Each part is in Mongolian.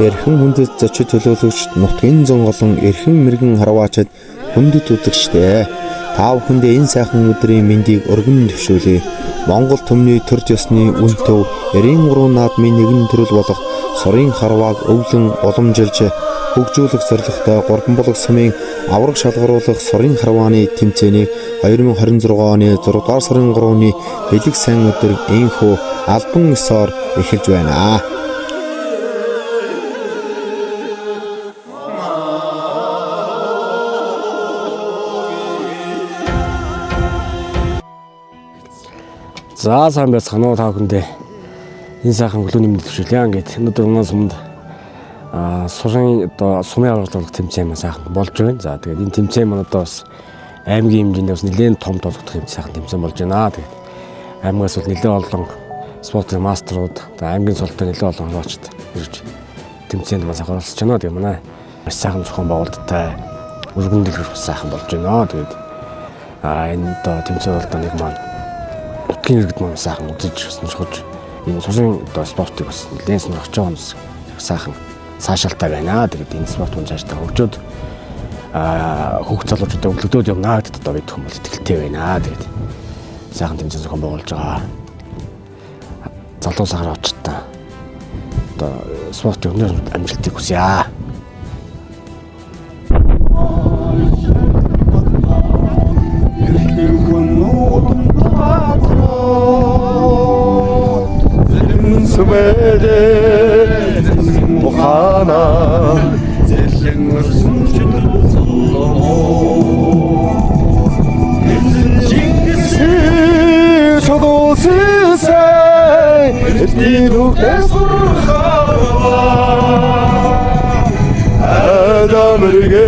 Эрхэм хүндэт зочид төлөөлөгч нутгийн зонголон эрхэм мэрэгэн харваачид хүндэт үзэгчтэй. Та бүхэндээ энэ сайхан өдрийн мэндийг өргөн төвшүүлье. Монгол төмний төр ёсны үн төв 93 наадмын нэгэн төрөл болох Сорын харвааг өвлөн уламжилж хөгжүүлэх зорилготой Гурванбулаг сумын авраг шалгаруулах Сорын харвааны тэмцээнийг 2026 оны 6 дугаар сарын 3-ны бэлэг сайн өдөр энхүү албан ёсоор эхэлж байна. За сайн байцгаана уу та бүхэндээ энэ сайхан өглөөний мэнд төвшүүлье. Ингээд өнөөдөр унаас өмнө Сорын одоо сумын аврагчлалт тэмцээн маань сайхан болж байна. За тэгээд энэ тэмцээн маань одоо бас аймгийн хэмжээнд бас нэлээд том толгодох юм сайхан тэмцээн болж байна. Тэгээд аймгаас бол нэлээд олон спортын мастерууд, аймгийн цолтой нэлээд олон хаваачд ирж тэмцээнд бас оролцож байна. Тэгээд манай маш сайхан зохион байгуулалттай өргөн дэлгэр бас сайхан болж байна. Тэгээд энэ одоо тэмцээн бол нэг маань нутгийн иргэд маань сайхан үзэж сонирхож энэ Сорын одоо спортыг бас нэлээд сонирхож байгаа юм сайхан цаашаалтай байна. Тэгээд энэ спорт мөн цаашдаа хөгжөөд хүүхд залуучуудаа өглөөдөд явнаа гэдэгт одоо бид хүмүүс итгэлтэй байна. Тэгээд сайхан тэмцээн зохион байгуулж байгаа. Залуу сахарчтай одоо спорт өнөр амжилтыг хүсье. Мухана зэлэн өрсөмчд Чингис шодосэй эднийхээс сурхава адамэргэ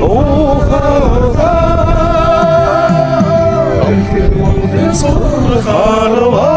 ухава эднийхээс сурхава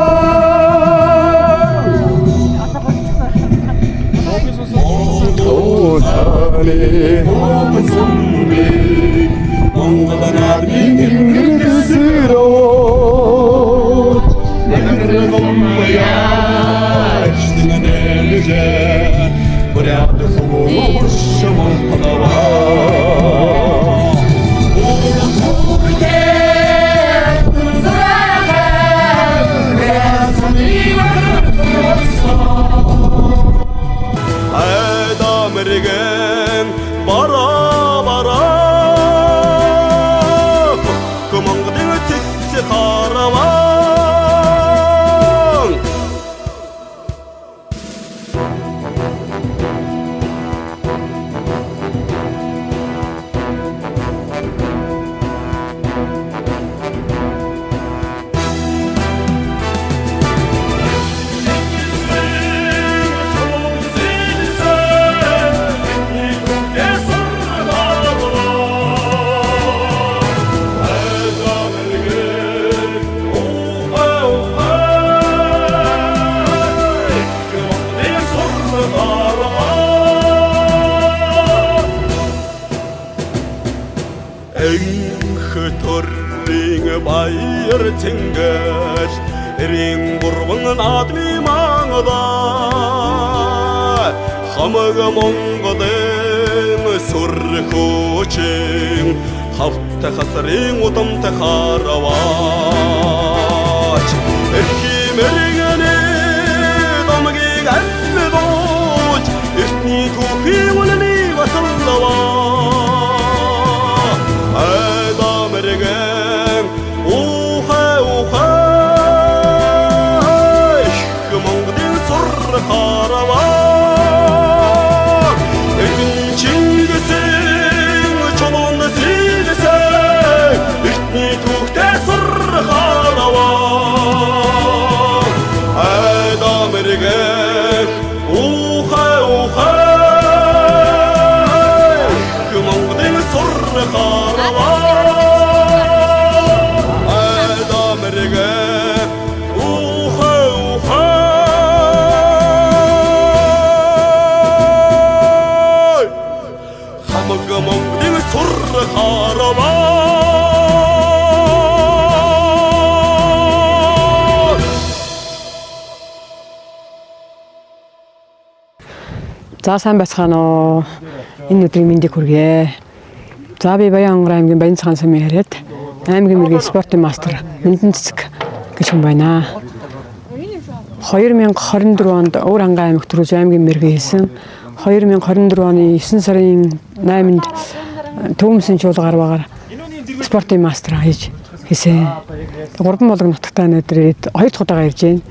Баяр тэнгэр эрийн гурван наадмын мангада хамаг Монголын сүр хүчин хавта хасрын удамтай хараваач эрхимэргэний дамгийг аллууч эртний түүхий үнэний баталлаваа адамэргэн Чингисийн чулуун сэлсэ эртний түүхтэй сурхалаваа За сайн байцгаана уу. Энэ өдрийн мэндийг хүргэе. За би Баянгар аймгийн Баянцхан сумын яриад аймгийн мэргийн спортын мастер Мэндэн цэцэг гэж хүн байна. 2024 онд Өвөр Хангай аймагт төрүүлж аймгийн мэргээ хийсэн. 2024 оны 9 сарын 8-нд Төвөмсөн чуулгаар багаар спортын мастер хийсэн. 3 болог нутагтаа өнөөдөр 2 дахь удаага ирж байна.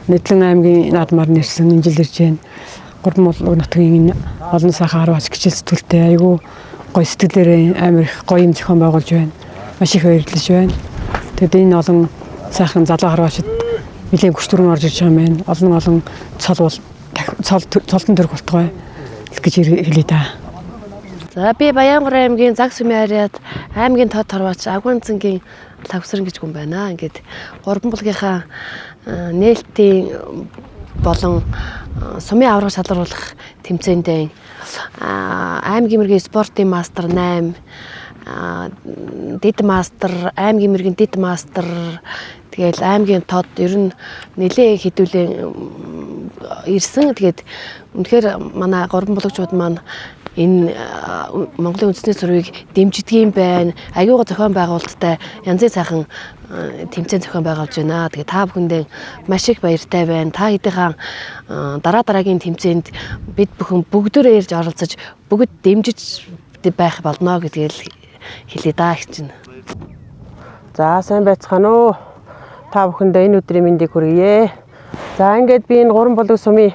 Нэтлэн аймгийн наадмаар нэрсэн энэ жил ирж байна. 3 болог нутгийн олон сайхан харваач гिचэл сэтгүүлтэй айгүй гоё сэтгэлээрээ амар их гоё юм зохион байгуулж байна. Маш их баярлаж байна. Тэгэд энэ олон сайхан залуу харваачид нэлээд хүч төрөнд орж ирж байгаа юм байна. Олон цолтон төрөх болтгой гэж хэлээ да. За би Баянгар аймгийн Заг сумын яриад аймгийн тод харваач Агуунцангийн Лавсран гэж хүн байна. Ингээд 3 булгийнхаа нээлтийн болон сумын авраг шалгаруулах тэмцээндээ аймгийн мэргийн спортын мастер 8 дэд мастер аймгийн мэргийн дэд мастер тэгэл аймгийн тод ер нь нэлээ хэдүүлэн ирсэн. Тэгээд үнэхээр манай 3 булгачууд маань энэ Монголын үндэсний сурвыг дэмждэг юм байна. Аюугаа зохион байгуулалттай янзын сайхан тэмцээн зохион байгуулж байна. Тэгээ та бүхэндээ маш их баяртай байна. Та хэдийнхэн дараагийн тэмцээнд бид бүхэн бүгдөө ирж оролцож бүгд дэмжиж байх болно гэдгийг хэлээ даа гэж байна. За сайн байцгаана уу. Та бүхэндээ энэ өдрийн мэндийг хүргье. За ингээд би энэ 3 булаг сумын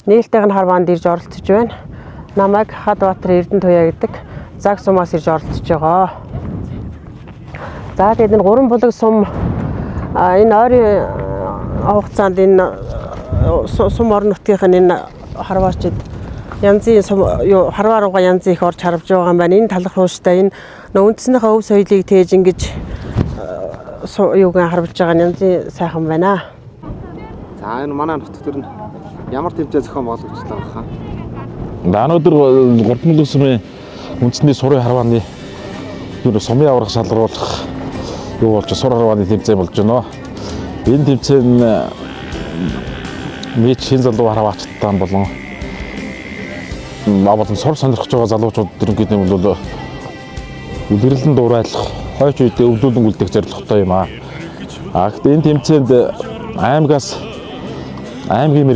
нээлттэйг нь харваанд ирж оролцож байна. Намайг Хадбаатар Эрдэнэ туяа гэдэг Заг сумаас ирж оролцож байгаа. За тэгээд энэ 3 булаг сум энэ ойрын хугацаанд энэ сум орон нутгийнх нь энэ харваачид янзын харваа руугаа янз их орж харвж байгаа юм байна. Энэ талах хууштай энэ үндэснийхээ өв соёлыг тээж ингэж юугаар харвж байгаа янзын сайхан байна. За энэ манай нутаг төр нь ямар тэмцээн зохион байгуулагдсан байгаа хаа? Өнөөдөр 3 булаг сумын үндэсний сурын харвааны сумын аврах шалгаруулах юу болж сур харвааны тэмцээн болж байна. Энэ тэмцээн мэд шин залуу харваачтай болон сур сонирхож байгаа залуучууд ерөнхийдөө бол үлгэрлэн дуурайлах хойч үедээ өвлүүлэн үлдэх зорилготой юм аа. Гэхдээ энэ тэмцээнд аймгийн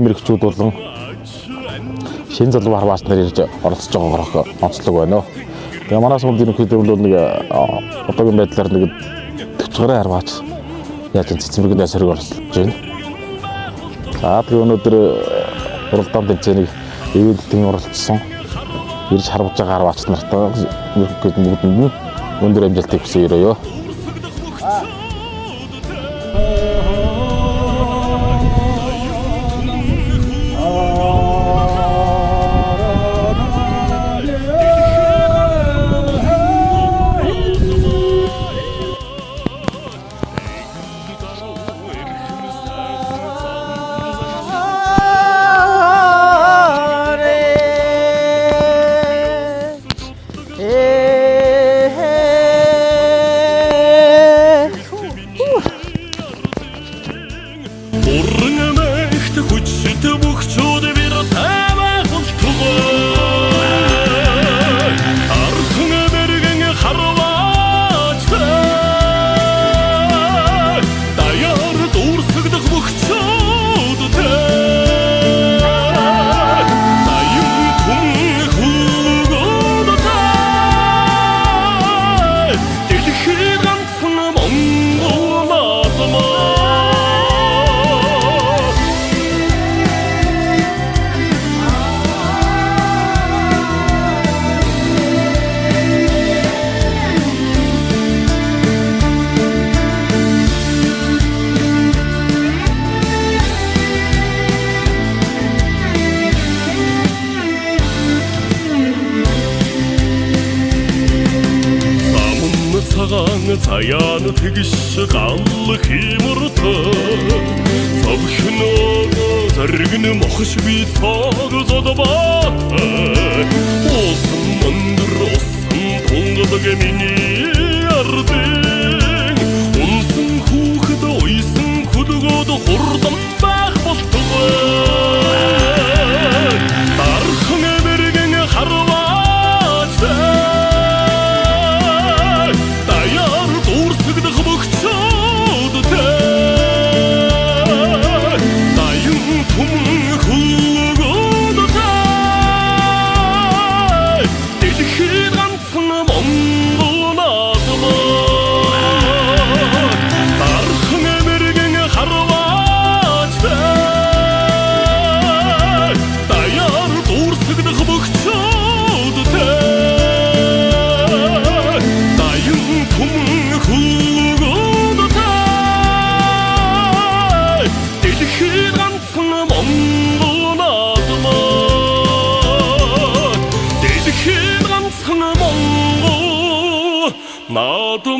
мэрэгчүүд болон шин залуу харваач нар ирж оролцож байгаагаар онцлог байна. Тэгээ манай сумд ерөнхийдөө бол нэг одоогийн байдлаар нэг 40 гаруй харваач яаж цэцмэрэгний сөрөг оролцож байна. За тэгээ өнөөдөр уралдаан тэмцээнийг ивэлтэн оролцсон ирж харваж байгаа харваач нартай ерөнхийдөө бүгдэнд нь өндөр амжилтыг хүсье өрөөё. Цаян тэгш гал химэртэй Цавхноо заргэн мохш би цог зодбаа Осон мандр осон тунгадаг миний ардын Унсан хүүхэд ойсон хөдгөөд хурдан байх болтугай 나도